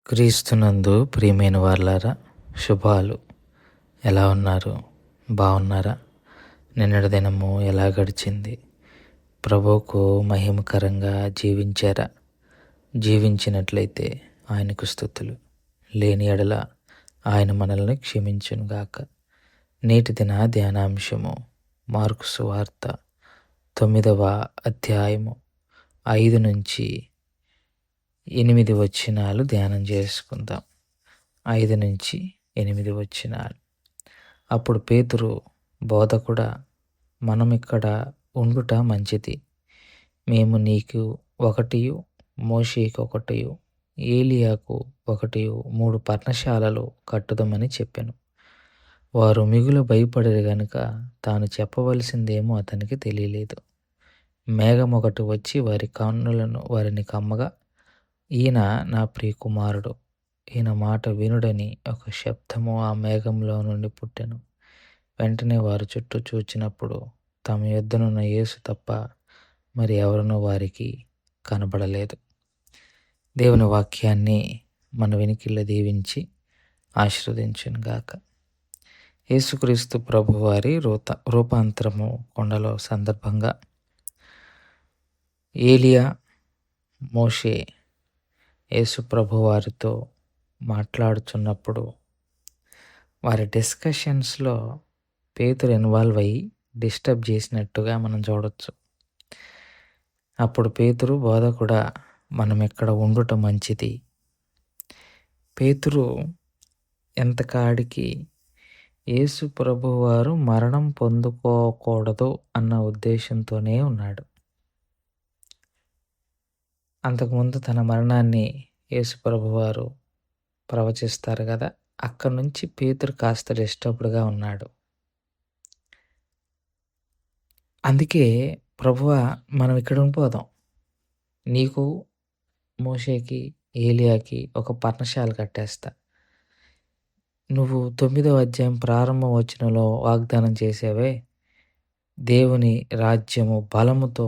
క్రీస్తునందు ప్రియమైన వారలారా, శుభాలు. ఎలా ఉన్నారు? బాగున్నారా? నిన్నటి దినము ఎలా గడిచింది? ప్రభువుకు మహిమకరంగా జీవించారా? జీవించినట్లయితే ఆయనకు స్తుతులు. లేని ఎడల ఆయన మనల్ని క్షమించునుగాక. నేటి దిన ధ్యానాంశము మార్కు సువార్త 9వ అధ్యాయము 5 నుంచి 8 వచనాలు ధ్యానం చేసుకుందాం. 5 నుంచి 8 వచనాలు. అప్పుడు పేతురు, బోధకుడా, మనమిక్కడ ఉండుట మంచిది. మేము నీకు ఒకటియు, మోషేకు ఒకటియు, ఏలియాకు ఒకటియు 3 పర్ణశాలలు కట్టుదామని చెప్పెను. వారు మిగుల భయపడిరి గనుక తాను చెప్పవలసిందేమో అతనికి తెలియలేదు. మేఘం ఒకటి వచ్చి వారిని కమ్మగా, ఈయన నా ప్రియ కుమారుడు, ఈయన మాట వినుడని ఒక శబ్దము ఆ మేఘంలో నుండి పుట్టెను. వెంటనే వారు చుట్టూ చూచినప్పుడు తమ యొద్దనున్న యేసు తప్ప మరి ఎవరునూ వారికి కనబడలేదు. దేవుని వాక్యాన్ని మన వెనికిల్లో దీవించి ఆశీర్వదించునుగాక. యేసుక్రీస్తు ప్రభువారి రూపాంతరము కొండలో సందర్భంగా ఏలియా, మోషే యేసు ప్రభువారితో మాట్లాడుచున్నప్పుడు వారి డిస్కషన్స్లో పేతురు ఇన్వాల్వ్ అయ్యి డిస్టర్బ్ చేసినట్టుగా మనం చూడొచ్చు. అప్పుడు పేతురు, బోధకుడా, మనం ఇక్కడ ఉండుట మంచిది. పేతురు ఎంతకాడికి యేసు ప్రభువారు మరణం పొందుకోకూడదు అన్న ఉద్దేశంతోనే ఉన్నాడు. అంతకుముందు తన మరణాన్ని యేసు ప్రభువారు ప్రవచిస్తారు కదా, అక్కడి నుంచి పేతురు కాస్త డిస్టర్బ్డ్గా ఉన్నాడు. అందుకే ప్రభువా, మనం ఇక్కడ ఉండిపోదాం, నీకు, మోషేకి, ఏలియాకి ఒక పర్ణశాల కట్టేస్తా. నువ్వు 9వ అధ్యాయం ప్రారంభ వచనంలో వాగ్దానం చేసేవే, దేవుని రాజ్యము బలముతో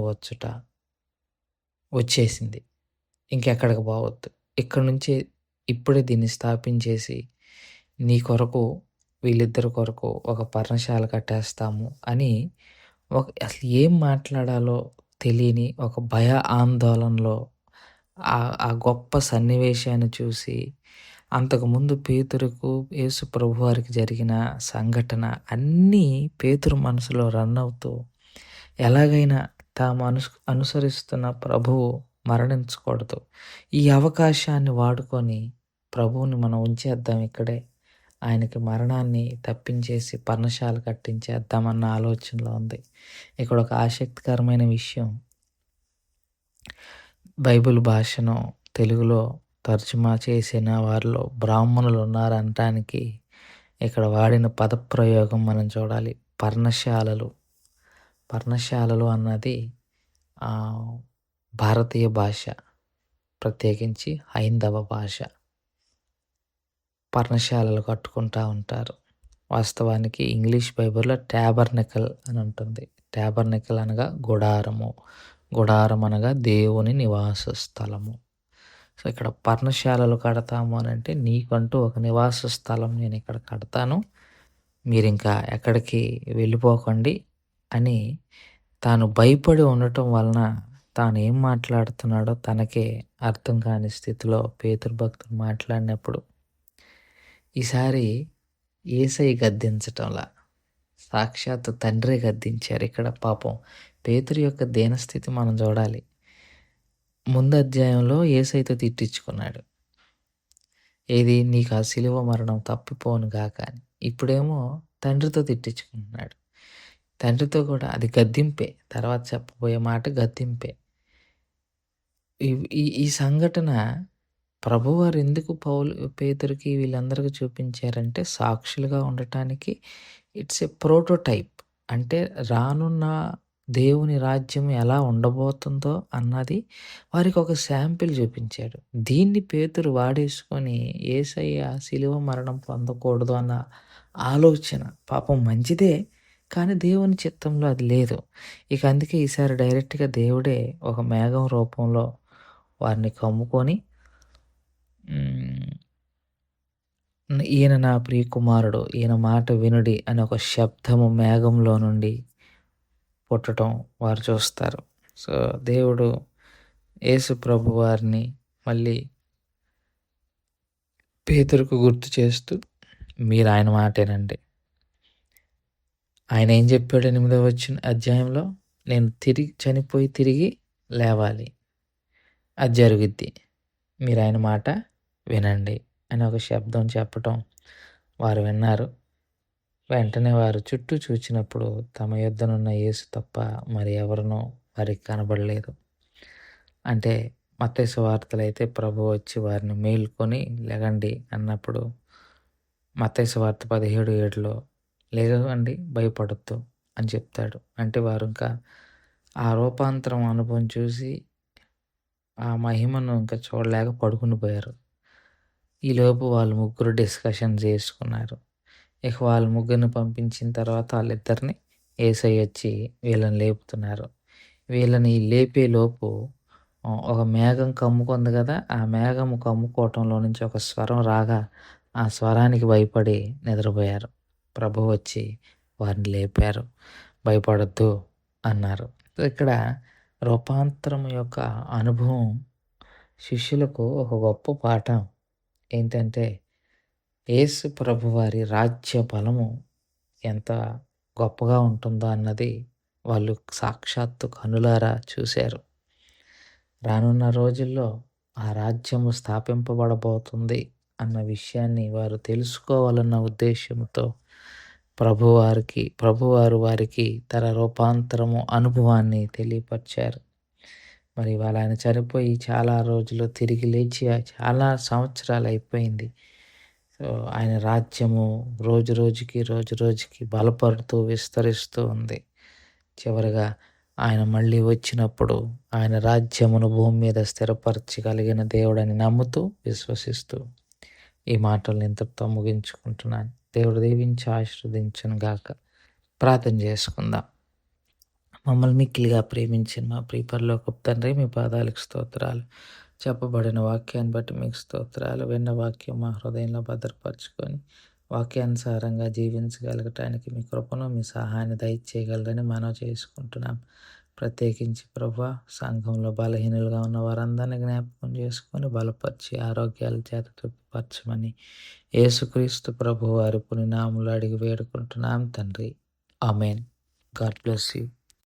వచ్చేసింది, ఇంకెక్కడికి పోవద్దు, ఇక్కడి నుంచే ఇప్పుడే దీన్ని స్థాపించేసి నీ కొరకు, వీళ్ళిద్దరి కొరకు ఒక పర్ణశాల కట్టేస్తాము అని అసలు ఏం మాట్లాడాలో తెలియని ఒక భయ ఆందోళనలో ఆ గొప్ప సన్నివేశాన్ని చూసి, అంతకుముందు పేతురుకు యేసు ప్రభువారికి జరిగిన సంఘటన అన్నీ పేతురు మనసులో రన్ అవుతూ, ఎలాగైనా తాము అనుసరిస్తున్న ప్రభువు మరణించకూడదు, ఈ అవకాశాన్ని వాడుకొని ప్రభువుని మనం ఉంచేద్దాం ఇక్కడే, ఆయనకి మరణాన్ని తప్పించేసి పర్ణశాల కట్టించేద్దామన్న ఆలోచనలో ఉంది. ఇక్కడ ఒక ఆసక్తికరమైన విషయం, బైబిల్ భాషను తెలుగులో తర్జుమా చేసిన వారిలో బ్రాహ్మణులు ఉన్నారనటానికి ఇక్కడ వాడిన పదప్రయోగం మనం చూడాలి. పర్ణశాలలు అన్నది భారతీయ భాష, ప్రత్యేకించి హైందవ భాష. పర్ణశాలలు కట్టుకుంటూ ఉంటారు. వాస్తవానికి ఇంగ్లీష్ బైబిల్లో ట్యాబర్నకల్ అని ఉంటుంది. ట్యాబర్నకల్ అనగా గుడారము, గుడారం అనగా దేవుని నివాస స్థలము. సో ఇక్కడ పర్ణశాలలు కడతాము అని అంటే, నీకంటూ ఒక నివాస స్థలం నేను ఇక్కడ కడతాను, మీరు ఇంకా ఎక్కడికి వెళ్ళిపోకండి అని తాను భయపడి ఉండటం వలన తాను ఏం మాట్లాడుతున్నాడో తనకే అర్థం కాని స్థితిలో పేతురు భక్తుడు మాట్లాడినప్పుడు, ఈసారి యేసయ్య గద్దించటంలా సాక్షాత్తు తండ్రే గద్దించారు. ఇక్కడ పాపం పేతురు యొక్క దీనస్థితి మనం చూడాలి. ముందు అధ్యాయంలో యేసయ్యతో తిట్టించుకున్నాడు, ఏది నీకు ఆ శిలువ మరణం తప్పిపోను గాక అని. ఇప్పుడేమో తండ్రితో తిట్టించుకుంటున్నాడు. తండ్రితో కూడా అది గద్దింపే, తర్వాత చెప్పబోయే మాట గద్దింపే. ఈ సంఘటన ప్రభువారు ఎందుకు పేతురుకి వీళ్ళందరికీ చూపించారంటే, సాక్షులుగా ఉండటానికి. ఇట్స్ ఏ ప్రోటోటైప్, అంటే రానున్న దేవుని రాజ్యం ఎలా ఉండబోతుందో అన్నది వారికి ఒక శాంపిల్ చూపించాడు. దీన్ని పేతురు వాడేసుకొని యేసయ్య శిలువ మరణం పొందకూడదు అన్న ఆలోచన పాపం మంచిదే, కానీ దేవుని చిత్తంలో అది లేదు. ఇక అందుకే ఈసారి డైరెక్ట్గా దేవుడే ఒక మేఘం రూపంలో వారిని కమ్ముకొని ఈయన నా ప్రియకుమారుడు, ఈయన మాట వినుడి అని ఒక శబ్దము మేఘంలో నుండి పుట్టటం వారు చూస్తారు. సో, దేవుడు యేసు ప్రభువారిని మళ్ళీ పేతురుకు గుర్తు చేస్తూ, మీరు ఆయన మాటేనండి. ఆయన ఏం చెప్పాడు 8వ అధ్యాయంలో? నేను చనిపోయి తిరిగి లేవాలి. అది జరుగుద్ది. మీరు ఆయన మాట వినండి అని ఒక శబ్దం చెప్పటం వారు విన్నారు. వెంటనే వారు చుట్టూ చూచినప్పుడు తమ యొద్దనున్న యేసు తప్ప మరి ఎవరునూ వారికి కనబడలేదు. అంటే మత్తయి సువార్తలైతే ప్రభువు వచ్చి వారిని మేల్కొని లెగండి అన్నప్పుడు మత్తయి సువార్త 17:7లో లేవండి, భయపడొద్దు అని చెప్తాడు. అంటే వారు ఇంకా ఆ రూపాంతరం అనుభవం చూసి ఆ మహిమను ఇంకా చూడలేక పడుకుని పోయారు. ఈలోపు వాళ్ళు ముగ్గురు డిస్కషన్ చేసుకున్నారు. ఇక వాళ్ళ ముగ్గురిని పంపించిన తర్వాత వాళ్ళిద్దరిని యేసయ్య వచ్చి వీళ్ళని లేపుతున్నారు. వీళ్ళని లేపేలోపు ఒక మేఘం కమ్ముకుంది కదా! ఆ మేఘం కమ్ముకోవటంలో నుంచి ఒక స్వరం రాగా ఆ స్వరానికి భయపడి నిద్రపోయారు. ప్రభువు వచ్చి వారిని లేపారు. భయపడొద్దు అన్నారు. ఇక్కడ రూపాంతరం యొక్క అనుభవం శిష్యులకు ఒక గొప్ప పాఠం. ఏంటంటే యేసు ప్రభువారి రాజ్య బలము ఎంత గొప్పగా ఉంటుందో అన్నది వాళ్ళు సాక్షాత్తు కనులారా చూశారు. రానున్న రోజుల్లో ఆ రాజ్యము స్థాపింపబడబోతుంది అన్న విషయాన్ని వారు తెలుసుకోవాలన్న ఉద్దేశంతో ప్రభువారు వారికి తన రూపాంతరము అనుభవాన్ని తెలియపరిచారు. మరి ఇవాళ ఆయన చనిపోయి చాలా రోజులు తిరిగి లేచి చాలా సంవత్సరాలు అయిపోయింది. సో, ఆయన రాజ్యము రోజు రోజుకి బలపడుతూ విస్తరిస్తూ ఉంది. చివరగా ఆయన మళ్ళీ వచ్చినప్పుడు ఆయన రాజ్యమును భూమి మీద స్థిరపరచగలిగిన దేవుడని నమ్ముతూ విశ్వసిస్తూ ఈ మాటలను ఇంతటితో ముగించుకుంటున్నాను. దేవుడు దీవించి ఆశీర్వదించును గాక. ప్రార్థన చేసుకుందాం. మమ్మల్ని మిక్కిలిగా ప్రేమించిన మా ప్రియ పరలోకపు తండ్రి, మీ పాదాలకు స్తోత్రాలు. చెప్పబడిన వాక్యాన్ని బట్టి మీకు స్తోత్రాలు. విన్న వాక్యం మా హృదయంలో భద్రపరచుకొని వాక్యానుసారంగా జీవించగలగటానికి మీ కృపను, మీ సహాయాన్ని దయచేయగలరని మనవి చేసుకుంటున్నాం. ప్రత్యేకించి ప్రభువా, సంఘంలో బలహీనులుగా ఉన్న వారందరినీ జ్ఞాపకం చేసుకొని బలపరిచి ఆరోగ్యాల చేత తృప్తిపరచమని యేసుక్రీస్తు ప్రభువారి పుణ్యనామములో అడిగి వేడుకుంటున్నాం తండ్రి. ఆమేన్. God bless you.